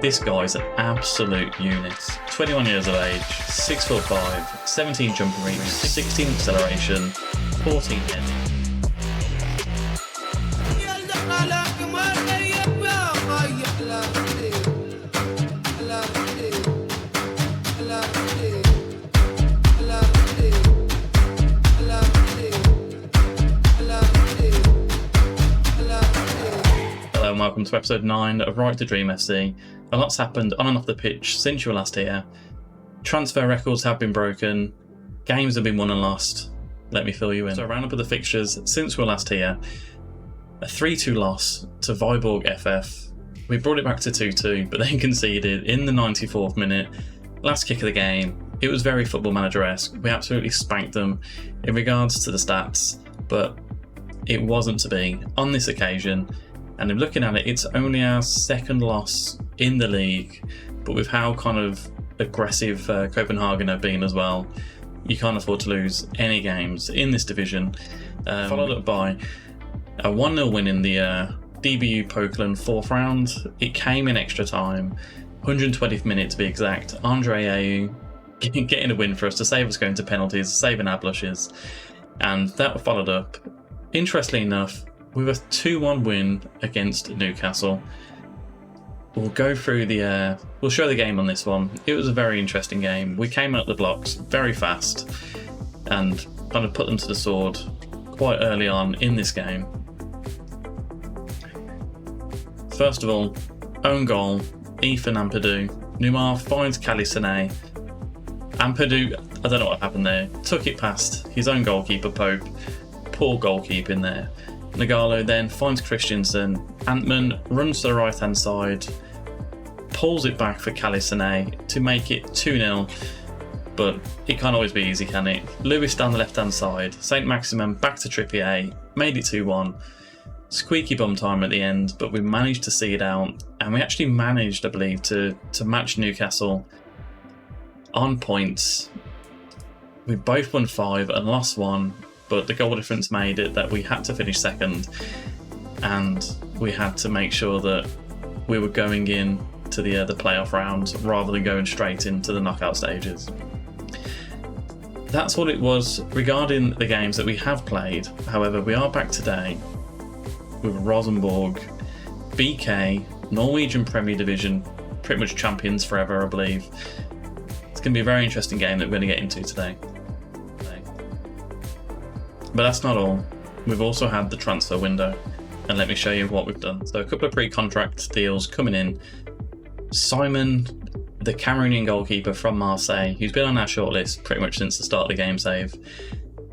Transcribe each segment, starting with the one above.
This guy's an absolute unit. 21 years of age, 6'5", 17 jumper reach, 16 acceleration, 14 heading. Hello and welcome to episode 9 of Right to Dream FC. A lot's happened on and off the pitch since you were last here. Transfer records have been broken, games have been won and lost. Let me fill you in. So a roundup of the fixtures since we were last here. A 3-2 loss to Viborg FF. We brought it back to 2-2, but then conceded in the 94th minute. Last kick of the game. It was very Football Manager-esque. We absolutely spanked them in regards to the stats, but it wasn't to be on this occasion. And in looking at it, it's only our second loss in the league, but with how kind of aggressive Copenhagen have been as well, you can't afford to lose any games in this division. Followed up by a 1-0 win in the DBU Poland 4th round. It came in extra time, 120th minute to be exact. Andre Ayew getting a win for us to save us going to penalties, saving our blushes. And that followed up, interestingly enough, with a 2-1 win against Newcastle. We'll go through we'll show the game on this one. It was a very interesting game. We came out the blocks very fast and kind of put them to the sword quite early on in this game. First of all, own goal, Ethan Ampadu. Numar finds Calisane. Ampadu, I don't know what happened there, took it past his own goalkeeper, Pope. Poor goalkeeping there. Nagalo then finds Christensen. Antman runs to the right hand side, pulls it back for Calisane to make it 2-0, but it can't always be easy, can it? Lewis down the left hand side, St. Maximin back to Trippier, made it 2-1. Squeaky bum time at the end, but we managed to see it out, and we actually managed, I believe, to match Newcastle on points. We both won 5 and lost 1. But the goal difference made it that we had to finish second, and we had to make sure that we were going in to the playoff round rather than going straight into the knockout stages. That's what it was regarding the games that we have played. However, we are back today with Rosenborg, BK, Norwegian Premier Division, pretty much champions forever, I believe. It's going to be a very interesting game that we're going to get into today. But that's not all. We've also had the transfer window, and let me show you what we've done. So a couple of pre-contract deals coming in. Simon, the Cameroonian goalkeeper from Marseille, who's been on our shortlist pretty much since the start of the game save.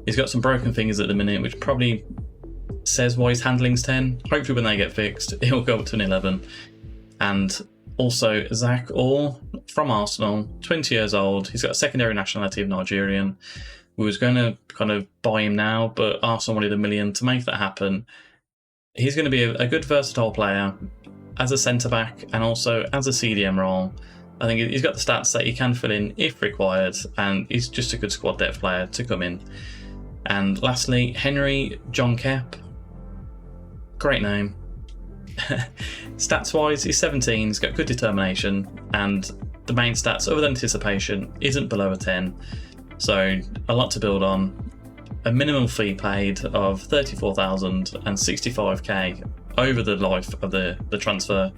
He's got some broken fingers at the minute, which probably says why his handling's 10. Hopefully when they get fixed, he'll go up to an 11. And also Zach Orr from Arsenal, 20 years old. He's got a secondary nationality of Nigerian. We was going to kind of buy him now, but Arsenal wanted $1 million to make that happen. He's going to be a good versatile player as a centre-back and also as a CDM role. I think he's got the stats that he can fill in if required, and he's just a good squad depth player to come in. And lastly, Henry John Kep. Great name. Stats-wise, he's 17, he's got good determination, and the main stats, other than anticipation, isn't below a 10. So a lot to build on. A minimum fee paid of 34,000 and 65k over the life of the transfer.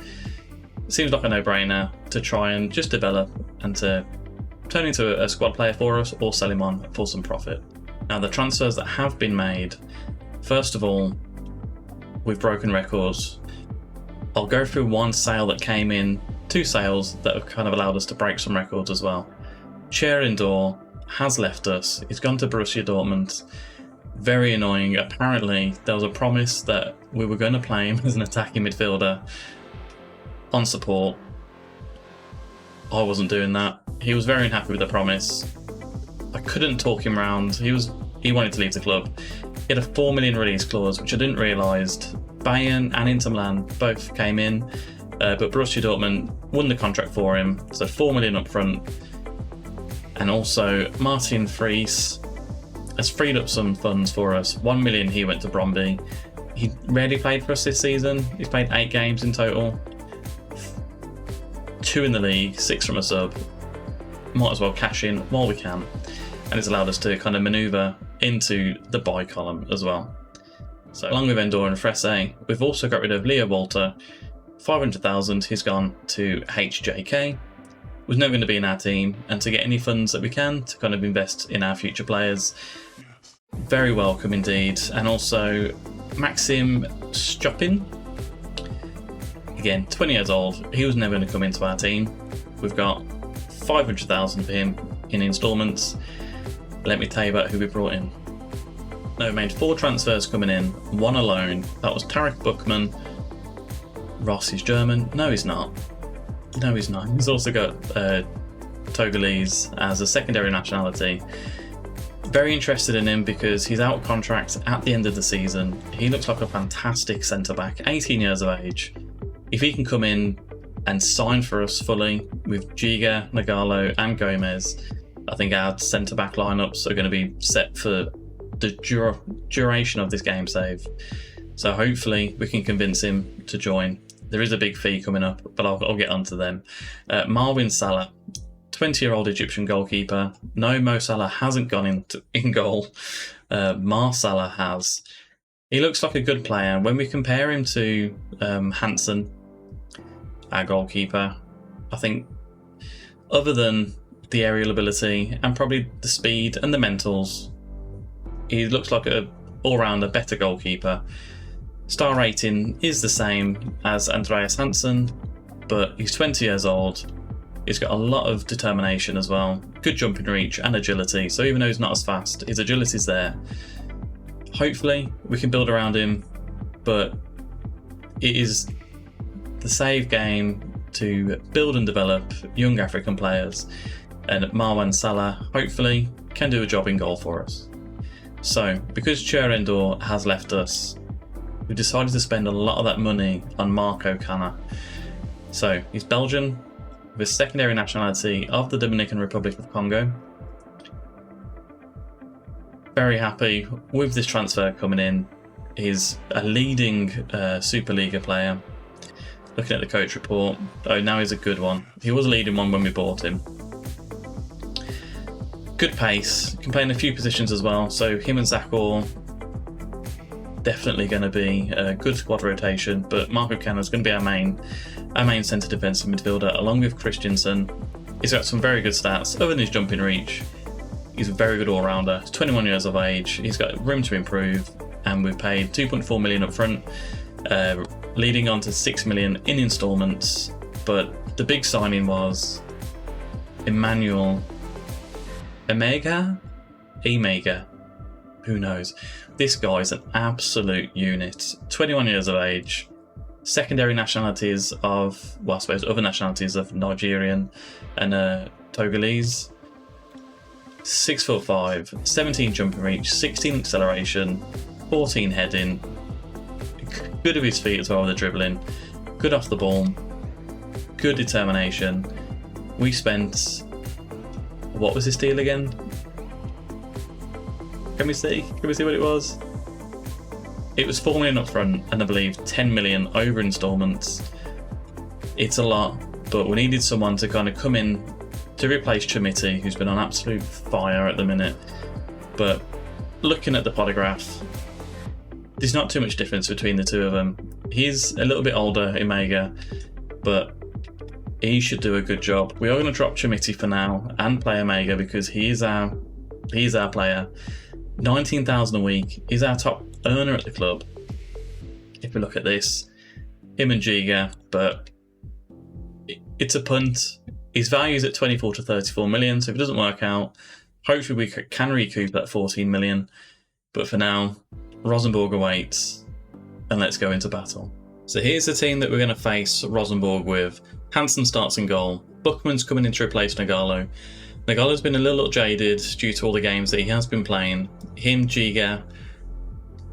Seems like a no-brainer to try and just develop and to turn into a squad player for us or sell him on for some profit. Now the transfers that have been made, first of all, we've broken records. I'll go through one sale that came in, 2 sales that have kind of allowed us to break some records as well. Chair Indoor has left us. He's gone to Borussia Dortmund. Very annoying. Apparently, there was a promise that we were going to play him as an attacking midfielder on support. I wasn't doing that. He was very unhappy with the promise. I couldn't talk him round. He wanted to leave the club. He had a 4 million release clause, which I didn't realise. Bayern and Inter Milan both came in, but Borussia Dortmund won the contract for him, so 4 million up front. And also Martin Fries has freed up some funds for us. 1 million he went to Bromby. He rarely played for us this season. He's played 8 games in total. 2 in the league, 6 from a sub. Might as well cash in while we can. And it's allowed us to kind of manoeuvre into the buy column as well. So along with Endor and Fresse, we've also got rid of Leo Walter. 500,000, he's gone to HJK. Was never going to be in our team, and to get any funds that we can to kind of invest in our future players. Very welcome indeed. And also Maxim Stjopin. Again, 20 years old, he was never going to come into our team. We've got 500,000 for him in instalments. Let me tell you about who we brought in. Now, we made 4 transfers coming in, 1 alone. That was Tarek Buchmann. Ross is German. No, he's not. No, he's not. He's also got Togolese as a secondary nationality. Very interested in him because he's out of contract at the end of the season. He looks like a fantastic centre-back, 18 years of age. If he can come in and sign for us fully with Giga, Nagalo and Gomez, I think our centre-back lineups are going to be set for the duration of this game save. So hopefully we can convince him to join. There is a big fee coming up, but I'll get onto them. Marwin Salah, 20-year-old Egyptian goalkeeper. No, Mo Salah hasn't gone in goal. Mar Salah has. He looks like a good player. When we compare him to Hansen, our goalkeeper, I think other than the aerial ability and probably the speed and the mentals, he looks like a all-rounder better goalkeeper. Star rating is the same as Andreas Hansen, but he's 20 years old. He's got a lot of determination as well. Good jumping reach and agility, so even though he's not as fast, his agility's there. Hopefully we can build around him, but it is the save game to build and develop young African players, and Marwan Salah hopefully can do a job in goal for us. So because Cherendor has left us, we decided to spend a lot of that money on Marco Canna. So he's Belgian with secondary nationality of the Dominican Republic of Congo. Very happy with this transfer coming in. He's a leading Superliga player. Looking at the coach report, oh, now he's a good one. He was a leading one when we bought him. Good pace, can play in a few positions as well. So him and Zakor, definitely going to be a good squad rotation, but Marco Canna is going to be our main centre defensive midfielder, along with Christensen. He's got some very good stats. Other than his jumping reach, he's a very good all-rounder. He's 21 years of age. He's got room to improve, and we've paid 2.4 million up front, leading on to 6 million in instalments. But the big signing was Emmanuel Emega, who knows. This guy's an absolute unit. 21 years of age, secondary nationalities of, well, I suppose other nationalities of Nigerian and Togolese. 6'5", 17 jumping reach, 16 acceleration, 14 heading. Good with his feet as well with the dribbling. Good off the ball. Good determination. We spent, what was this deal again? Can we see what it was? It was 4 million up front and I believe 10 million over instalments. It's a lot, but we needed someone to kind of come in to replace Chamiti, who's been on absolute fire at the minute. But looking at the photograph, there's not too much difference between the two of them. He's a little bit older, Imega, but he should do a good job. We are going to drop Chamiti for now and play Imega because he's our player. 19,000 a week. He's our top earner at the club. If we look at this, him and Giga, but it's a punt. His value is at 24 to 34 million, so if it doesn't work out, hopefully we can recoup that 14 million. But for now, Rosenborg awaits, and let's go into battle. So here's the team that we're going to face Rosenborg with. Hansen starts in goal. Buchmann's coming in to replace Nagalo. Nagalo's been a little jaded due to all the games that he has been playing. Him, Giga,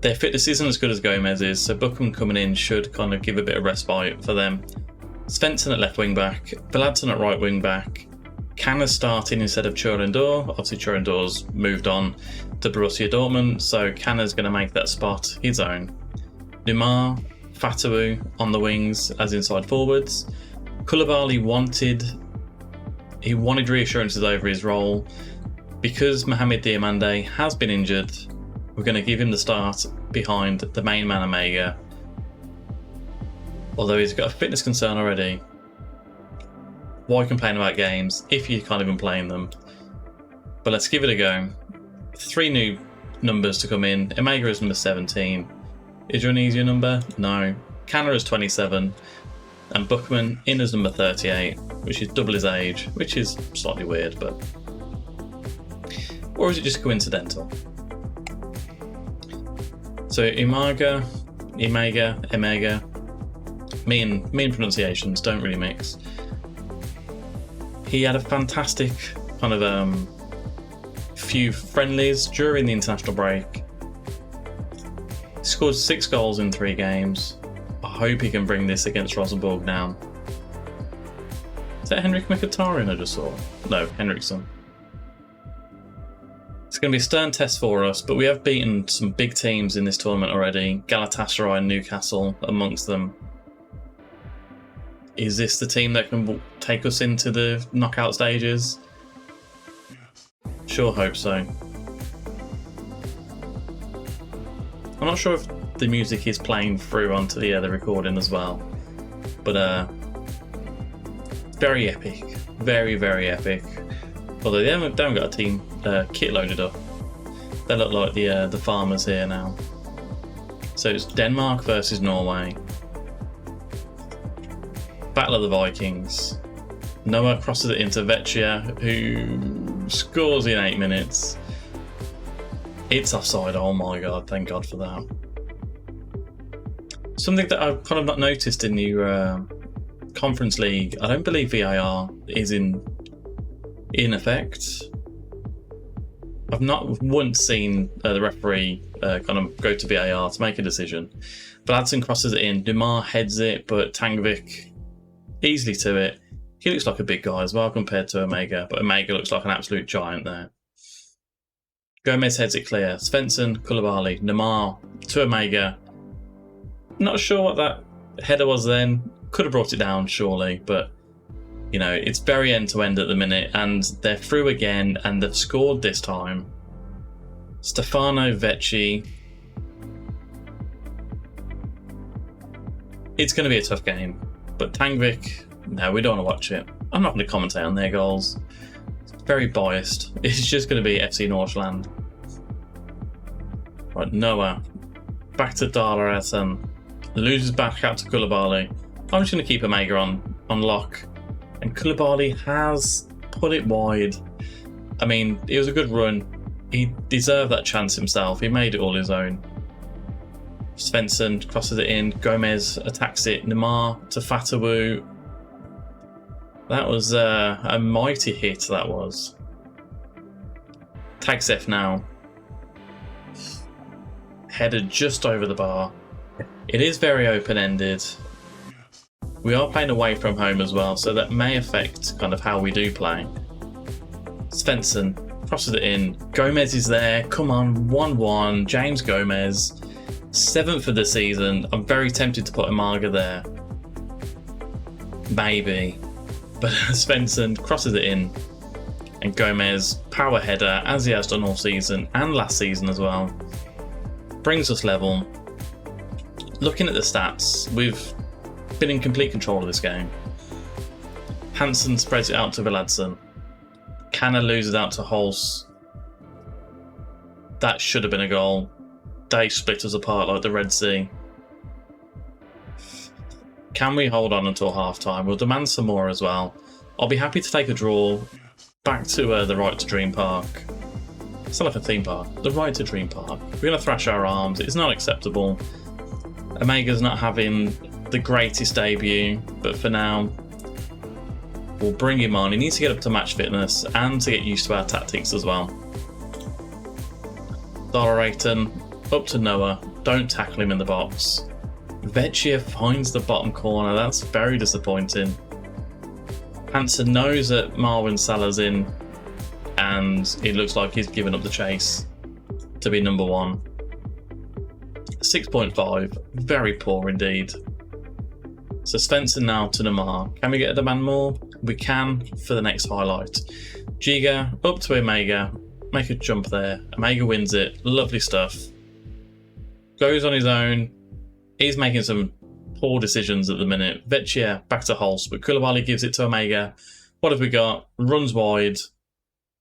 their fitness isn't as good as Gomez's, so Buchmann coming in should kind of give a bit of respite for them. Svensson at left wing back, Vladson at right wing back, Canna starting instead of Churendor. Obviously Churendor's moved on to Borussia Dortmund, so Canna's going to make that spot his own. Neymar, Fatawu on the wings as inside forwards, Koulibaly wanted reassurances over his role. Because Mohamed Diamande has been injured, we're going to give him the start behind the main man Omega. Although he's got a fitness concern already. Why complain about games if you can't even play in them? But let's give it a go. 3 new numbers to come in. Omega is number 17. Is there an easier number? No. Canner is 27. And Buckman in as number 38, which is double his age, which is slightly weird, but... Or is it just coincidental? So Imega, me and pronunciations don't really mix. He had a fantastic kind of few friendlies during the international break. He scored 6 goals in 3 games. I hope he can bring this against Rosenborg now. Is that Henrik Mkhitaryan I just saw? No, Henriksson. It's going to be a stern test for us, but we have beaten some big teams in this tournament already. Galatasaray and Newcastle amongst them. Is this the team that can take us into the knockout stages? Sure hope so. I'm not sure if the music is playing through onto the recording as well, but very epic, very, very epic. Although they haven't got a team kit loaded up. They look like the farmers here now. So it's Denmark versus Norway. Battle of the Vikings. Noah crosses it into Vecchia, who scores in 8 minutes. It's offside. Oh my god! Thank God for that. Something that I've kind of not noticed in the Conference League. I don't believe VAR is in effect. I've not once seen the referee kind of go to VAR to make a decision. Vladson crosses it in. Dumar heads it, but Tangvik easily to it. He looks like a big guy as well compared to Omega, but Omega looks like an absolute giant there. Gomez heads it clear. Svensson, Koulibaly, Neymar to Omega. Not sure what that header was then. Could have brought it down, surely, but you know, it's very end-to-end at the minute, and they're through again, and they've scored this time. Stefano Vecchi. It's going to be a tough game, but Tangvik, no, we don't want to watch it. I'm not going to commentate on their goals. It's very biased. It's just going to be FC Northland. Right, Noah. Back to Dalaresan. Loses back out to Koulibaly. I'm just going to keep Omega on lock. And Koulibaly has put it wide. I mean, it was a good run. He deserved that chance himself. He made it all his own. Svensson crosses it in. Gomez attacks it. Neymar to Fatawu. That was a mighty hit, that was. Tagsef now. Headed just over the bar. It is very open-ended. We are playing away from home as well, so that may affect kind of how we do play. Svensson crosses it in. Gomez is there. Come on, 1-1. James Gomez. 7th of the season. I'm very tempted to put Amaga there. Maybe. But Svensson crosses it in. And Gomez, power header, as he has done all season and last season as well. Brings us level. Looking at the stats, we've been in complete control of this game. Hansen spreads it out to Vladson. Canna loses out to Holst. That should have been a goal. They split us apart like the Red Sea. Can we hold on until half-time? We'll demand some more as well. I'll be happy to take a draw back to the Right to Dream Park. It's not like a theme park. The Right to Dream Park. We're going to thrash our arms. It's not acceptable. Omega's not having the greatest debut, but for now, we'll bring him on. He needs to get up to match fitness and to get used to our tactics as well. Dollarayton, up to Noah. Don't tackle him in the box. Vecchia finds the bottom corner. That's very disappointing. Hansen knows that Marwin Salah's in, and it looks like he's given up the chase to be number 1. 6.5. Very poor indeed. So Svensson now to Namar. Can we get a demand more? We can for the next highlight. Giga up to Omega. Make a jump there. Omega wins it. Lovely stuff. Goes on his own. He's making some poor decisions at the minute. Vecchia back to Holst, but Koulibaly gives it to Omega. What have we got? Runs wide.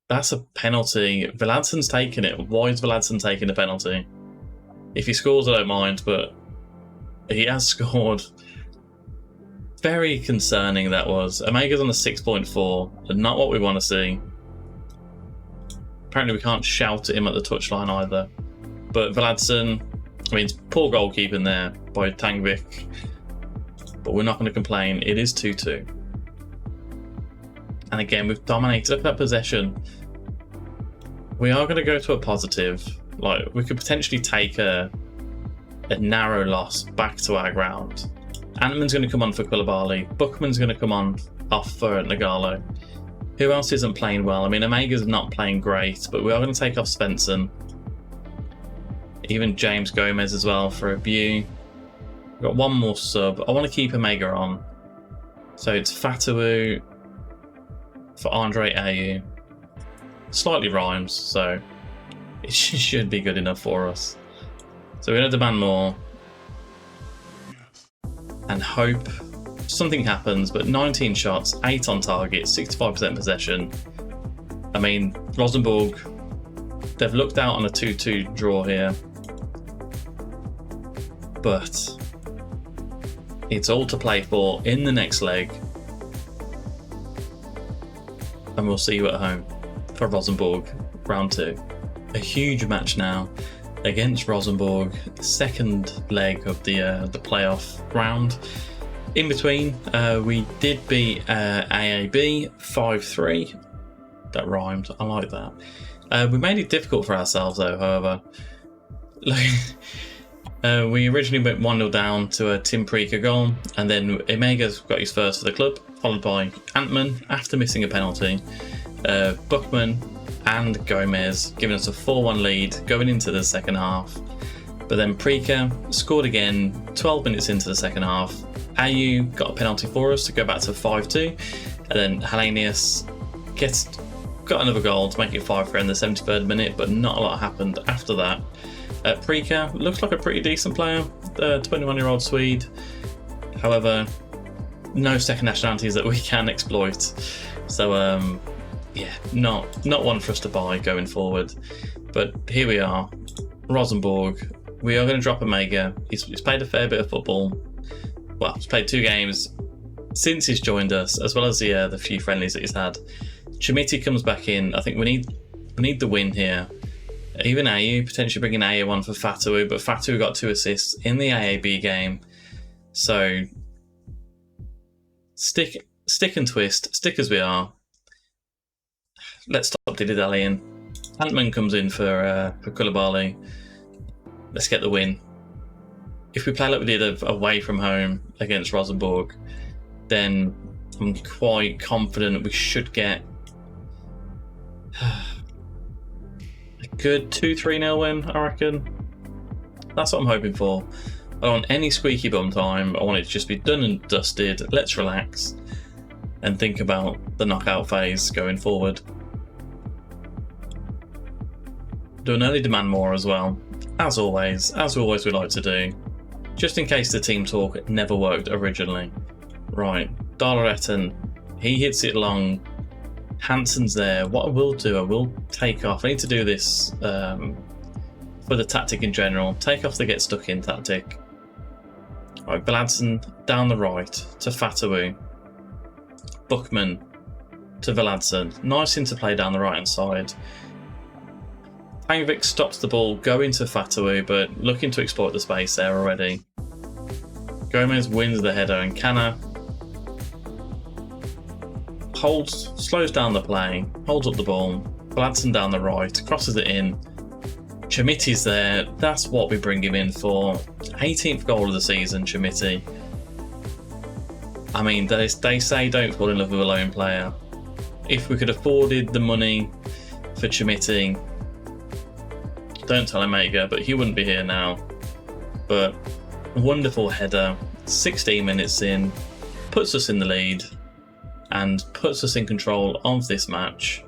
That's a penalty. Vladsen's taking it. Why is Vladsen taking the penalty? If he scores, I don't mind, but he has scored. Very concerning that was. Omega's on a 6.4, and not what we want to see. Apparently we can't shout at him at the touchline either. But Vladsen, I mean, it's poor goalkeeping there by Tangvik. But we're not going to complain. It is 2-2. And again, we've dominated. Look at that possession. We are going to go to a positive. Like, we could potentially take a narrow loss back to our ground. Antman's going to come on for Koulibaly. Buchmann's going to come on off for Nagalo. Who else isn't playing well? I mean, Omega's not playing great, but we are going to take off Svensson. Even James Gomez as well for a view. We've got one more sub. I want to keep Omega on. So it's Fatawu for Andre Ayew. Slightly rhymes, so it should be good enough for us. So we're going to demand more. And hope something happens, but 19 shots, 8 on target, 65% possession. I mean, Rosenborg, they've looked out on a 2-2 draw here. But it's all to play for in the next leg. And we'll see you at home for Rosenborg, round 2. A huge match now against Rosenborg, second leg of the playoff round. In between, we did beat AAB 5-3. That rhymed. I like that. We made it difficult for ourselves, though. However, we originally went 1-0 down to a Tim Preeker goal, and then Omega's got his first for the club, followed by Antman after missing a penalty. Buchmann and Gomez giving us a 4-1 lead going into the second half. But then Preeker scored again 12 minutes into the second half. Ayew got a penalty for us to go back to 5-2. And then Hellenius got another goal to make it 5-3 in the 73rd minute, but not a lot happened after that. Preeker looks like a pretty decent player, the 21-year-old Swede. However, no second nationalities that we can exploit. So, yeah, not one for us to buy going forward. But here we are, Rosenborg. We are going to drop Omega. He's played a fair bit of football. Well, he's played 2 games since he's joined us, as well as the few friendlies that he's had. Chimiti comes back in. I think we need the win here. Even Ayew, potentially bringing Ayew on for Fatawu, but Fatawu got 2 assists in the AAB game. So, stick and twist, stick as we are. Let's stop dilly-dallying. Antman comes in for Koulibaly. Let's get the win. If we play like we did away from home against Rosenborg, then I'm quite confident we should get a good 2-3-0 win, I reckon. That's what I'm hoping for. I don't want any squeaky bum time. I want it to just be done and dusted. Let's relax and think about the knockout phase going forward. Do an early demand more as well. As always we like to do. Just in case the team talk never worked originally. Right, Dalaretten, he hits it long. Hansen's there. What I will do, I will take off. I need to do this for the tactic in general. Take off the get stuck in tactic. Right, Vladsen down the right to Fatawu. Buchmann to Vladsen. Nice interplay down the right hand side. Tangvik stops the ball going to Fatawu, but looking to exploit the space there already. Gomez wins the header, and Kana slows down the play, holds up the ball. Vladsen down the right, crosses it in. Chimiti's there. That's what we bring him in for. 18th goal of the season, Chimiti. I mean, they say don't fall in love with a lone player. If we could afforded the money for Chimiti, don't tell Omega, but he wouldn't be here now. But wonderful header. 16 minutes in, puts us in the lead and puts us in control of this match.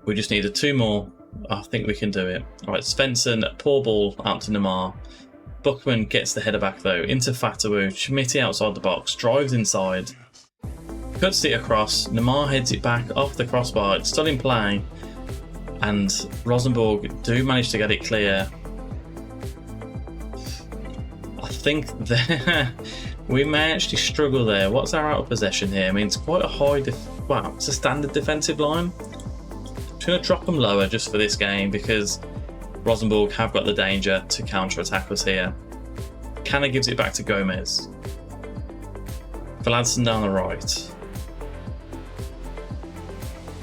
We just needed 2 more. I think we can do it. All right, Svensson, poor ball out to Neymar. Buckman gets the header back though, into Fatawu. Schmitti outside the box, drives inside, cuts it across. Neymar heads it back off the crossbar. It's still in play, and Rosenborg do manage to get it clear. I think there we may actually struggle there. What's our out of possession here? I mean, it's quite a high. Wow, it's a standard defensive line. I'm going to drop them lower just for this game because Rosenborg have got the danger to counter-attack us here. Canna gives it back to Gomez. Vladson down the right.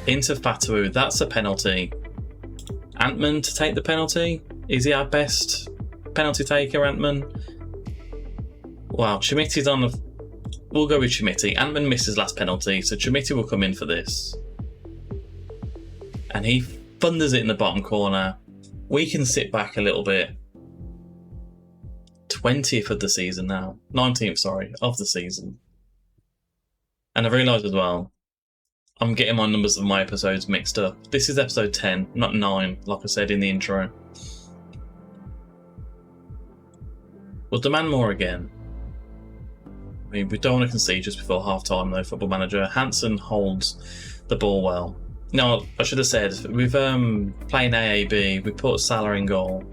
Into Fatawu. That's a penalty. Antman to take the penalty. Is he our best penalty taker, Antman? Wow, Chimity's on the... We'll go with Chimity. Antman missed his last penalty, so Chimity will come in for this. And he thunders it in the bottom corner. We can sit back a little bit. 20th of the season now. 19th, sorry, of the season. And I realised as well, I'm getting my numbers of my episodes mixed up. This is episode 10, not 9, like I said in the intro. We'll demand more again. I mean, we don't want to concede just before half-time though, Football Manager. Hansen holds the ball well. No, I should have said, with playing AAB, we put Salah in goal.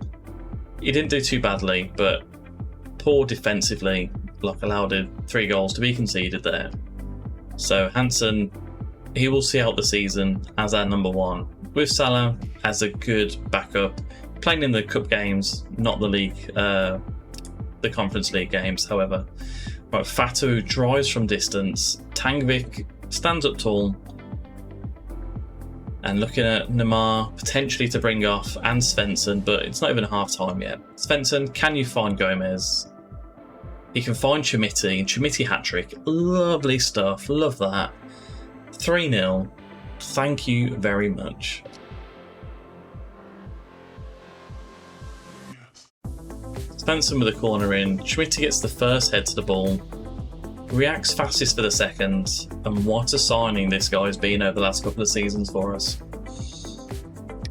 He didn't do too badly, but poor defensively, like allowed 3 goals to be conceded there. So Hansen, he will see out the season as our number 1, with Salah as a good backup, playing in the cup games, not the league, the Conference League games, however. Right, Fatu drives from distance, Tangvik stands up tall, and looking at Neymar potentially to bring off, and Svensson, but it's not even half time yet. Svensson, can you find Gomez? He can find Chimity, Chimity hat-trick. Lovely stuff, love that. 3-0. Thank you very much. Svensson with a corner in. Chimity gets the first head to the ball. Reacts fastest for the second, and what a signing this guy's been over the last couple of seasons for us.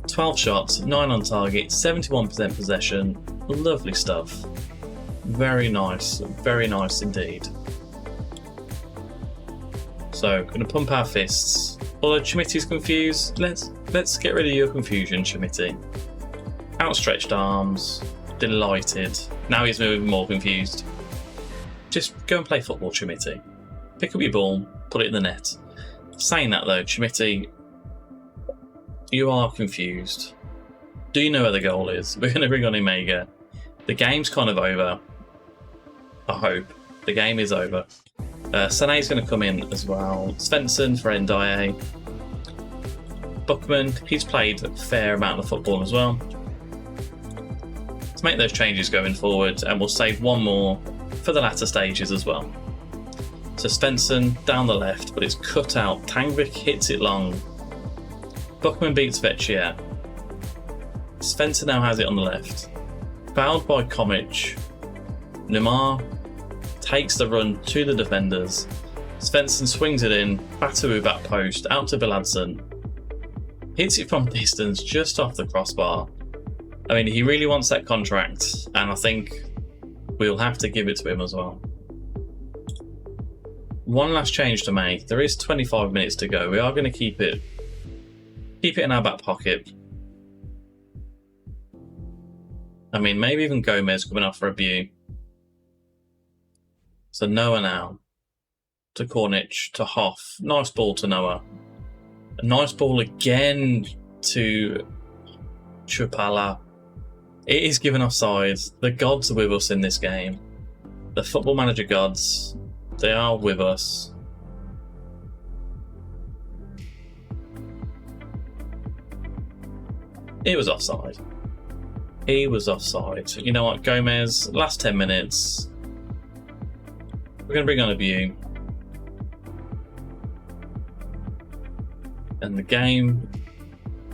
12 shots, 9 on target, 71% possession. Lovely stuff. Very nice indeed. So, gonna pump our fists. Although Chimity's confused, let's get rid of your confusion, Chimity. Outstretched arms, delighted. Now he's moving more confused. Just go and play football, Chimity. Pick up your ball, put it in the net. Saying that though, Chimity, you are confused. Do you know where the goal is? We're going to bring on Imega. The game's kind of over. I hope. The game is over. Sané's going to come in as well. Svensson for Ndiaye. Buckman, he's played a fair amount of football as well. Let's make those changes going forward, and we'll save 1 more for the latter stages as well. So Svensson down the left, but it's cut out. Tangvik hits it long. Buckman beats Vecchia. Svensson now has it on the left. Fouled by Komic. Neymar takes the run to the defenders. Svensson swings it in. Fatawu back post, out to Vladson. Hits it from distance, just off the crossbar. I mean, he really wants that contract, and I think we'll have to give it to him as well. One last change to make. There is 25 minutes to go. We are going to keep it in our back pocket. I mean, maybe even Gomez coming off for a view. So Noah now to Cornic to Hoff. Nice ball to Noah. A nice ball again to Chupala. It is given offside. The gods are with us in this game. The Football Manager gods, they are with us. It was offside. He was offside. You know what, Gomez, last 10 minutes. We're going to bring on a view. And the game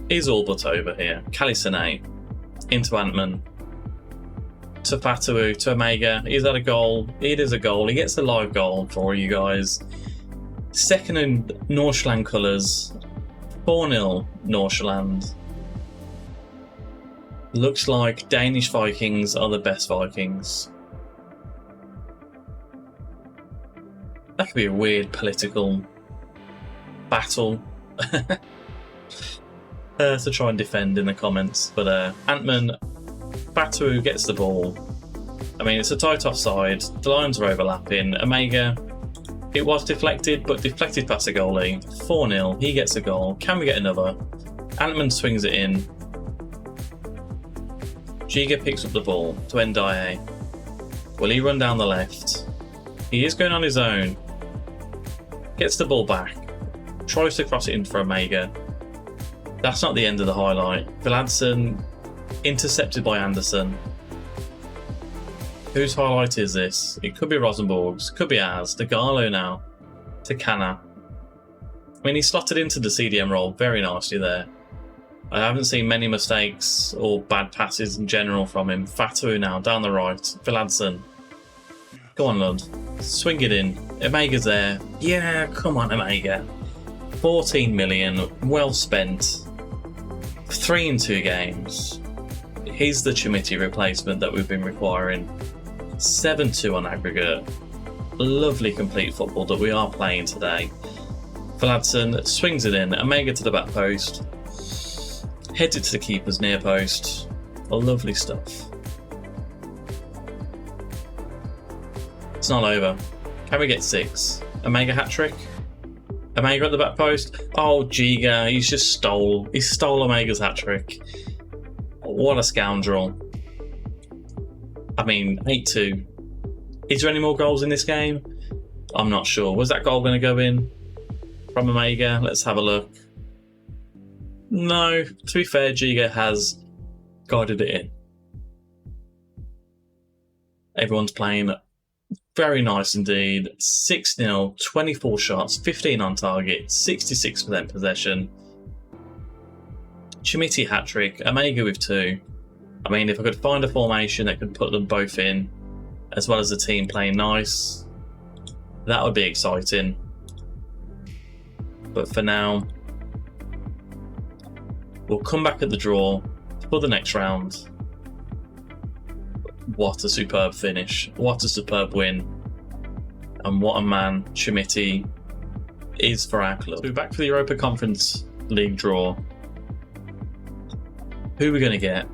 is all but over here. Sané into Antman. to Fatu, to Omega. Is that a goal? It is a goal. He gets a live goal for you guys. Second in Nordsjælland colours. 4-0 Nordsjælland. Looks like Danish Vikings are the best Vikings. That could be a weird political battle to try and defend in the comments. But Ant-Man, Fatu gets the ball. I mean, it's a tight offside. The lines are overlapping. Omega, it was deflected, but deflected past the goalie. 4-0. He gets a goal. Can we get another? Ant-Man swings it in. Giga picks up the ball to Ndiaye. Will he run down the left? He is going on his own. Gets the ball back. Tries to cross it in for Omega. That's not the end of the highlight. Viladsen intercepted by Anderson. Whose highlight is this? It could be Rosenborg's, could be ours. Dagalo now to Kana. I mean, he slotted into the CDM role very nicely there. I haven't seen many mistakes or bad passes in general from him. Fatu now down the right. Viladsen. Go on, Lund. Swing it in. Omega's there. Yeah, come on, Omega. 14 million. Well spent. 3 in 2 games. He's the Chimiti replacement that we've been requiring. 7-2 on aggregate. Lovely complete football that we are playing today. Viladsen swings it in. Omega to the back post. Heads it to the keeper's near post. Lovely stuff. It's not over. Can we get 6? Omega hat-trick? Omega at the back post? Oh, Giga, he stole Omega's hat-trick. What a scoundrel. I mean, 8-2. Is there any more goals in this game? I'm not sure. Was that goal going to go in from Omega? Let's have a look. No, to be fair, Giga has guided it in. Everyone's playing very nice indeed. 6-0, 24 shots, 15 on target, 66% possession. Chimiti hat-trick, Omega with 2. I mean, if I could find a formation that could put them both in, as well as the team playing nice, that would be exciting. But for now, we'll come back at the draw for the next round. What a superb finish. What a superb win. And what a man Chimiti is for our club. So we're back for the Europa Conference League draw. Who are we going to get?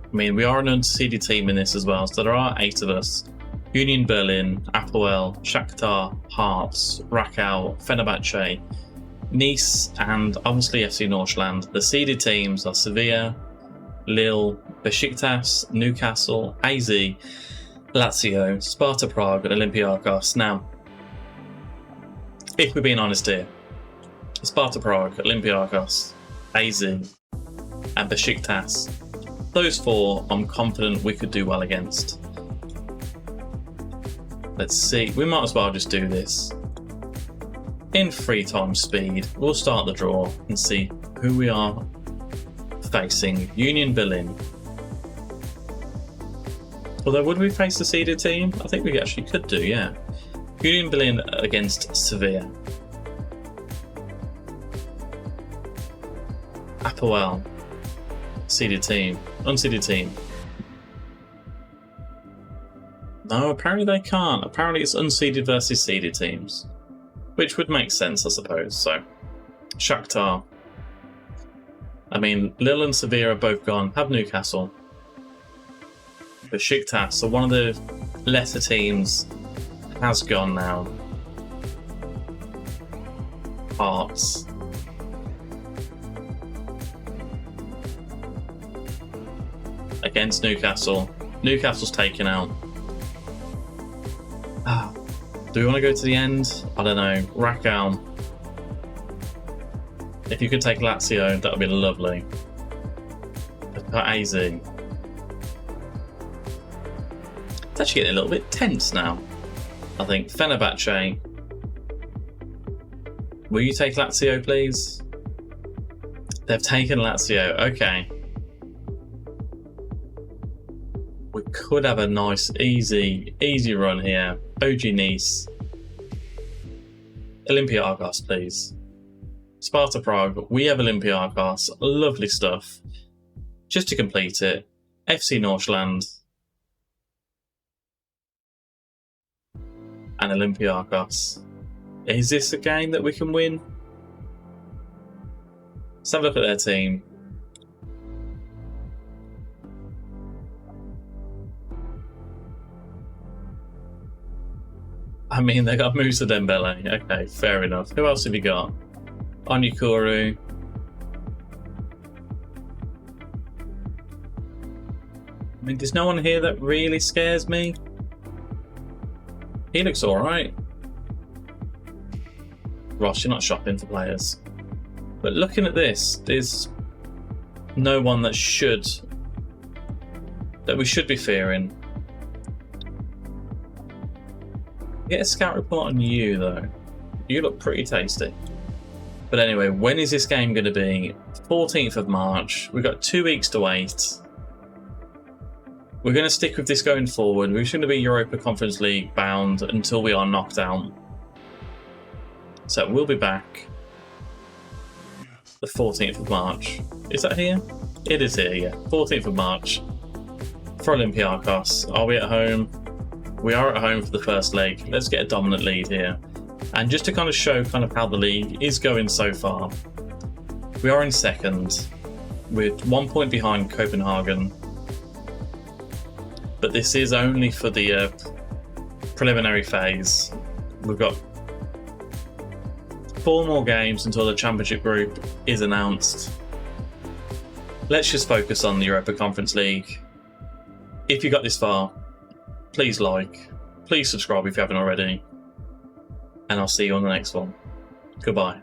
I mean, we are an unseeded team in this as well, so there are 8 of us. Union Berlin, Apoel, Shakhtar, Hearts, Rakow, Fenerbahce, Nice, and obviously FC Nordsjælland. The seeded teams are Sevilla, Lille, Besiktas, Newcastle, AZ, Lazio, Sparta Prague, and Olympiacos. Now, if we're being honest here, Sparta Prague, Olympiacos, AZ, and Besiktas, those 4 I'm confident we could do well against. Let's see, we might as well just do this. In 3 times speed, we'll start the draw and see who we are facing. Union Berlin. Although, would we face the seeded team? I think we actually could do, yeah. Union Berlin against Sevilla. Apoel. Seeded team. Unseeded team. No, apparently they can't. Apparently it's unseeded versus seeded teams. Which would make sense, I suppose. So, Shakhtar. I mean, Lille and Sevilla are both gone. Have Newcastle. Besiktas, so one of the lesser teams, has gone now. Hearts. Against Newcastle. Newcastle's taken out. Do we want to go to the end? I don't know. Rakow. If you could take Lazio, that would be lovely. AZ. It's actually getting a little bit tense now. I think. Fenerbahce. Will you take Lazio, please? They've taken Lazio. Okay. could have a nice, easy run here. OG Nice. Olympiacos, please. Sparta Prague. We have Olympiacos. Lovely stuff. Just to complete it, FC Northland and Olympiacos. Is this a game that we can win? Let's have a look at their team. I mean, they got Moussa Dembele. Okay, fair enough. Who else have you got? Onyekuru. I mean, there's no one here that really scares me. He looks alright. Ross, you're not shopping for players. But looking at this, there's no one that we should be fearing. Get a scout report on you, though. You look pretty tasty. But anyway, when is this game going to be? 14th of March. We've got 2 weeks to wait. We're going to stick with this going forward. We're going to be Europa Conference League bound until we are knocked out. So we'll be back the 14th of March. Is that here? It is here, yeah. 14th of March for Olympiacos. Are we at home? We are at home for the first leg. Let's get a dominant lead here. And just to kind of show kind of how the league is going so far, we are in second with 1 point behind Copenhagen. But this is only for the preliminary phase. We've got 4 more games until the championship group is announced. Let's just focus on the Europa Conference League. If you got this far, please like, please subscribe if you haven't already, and I'll see you on the next one. Goodbye.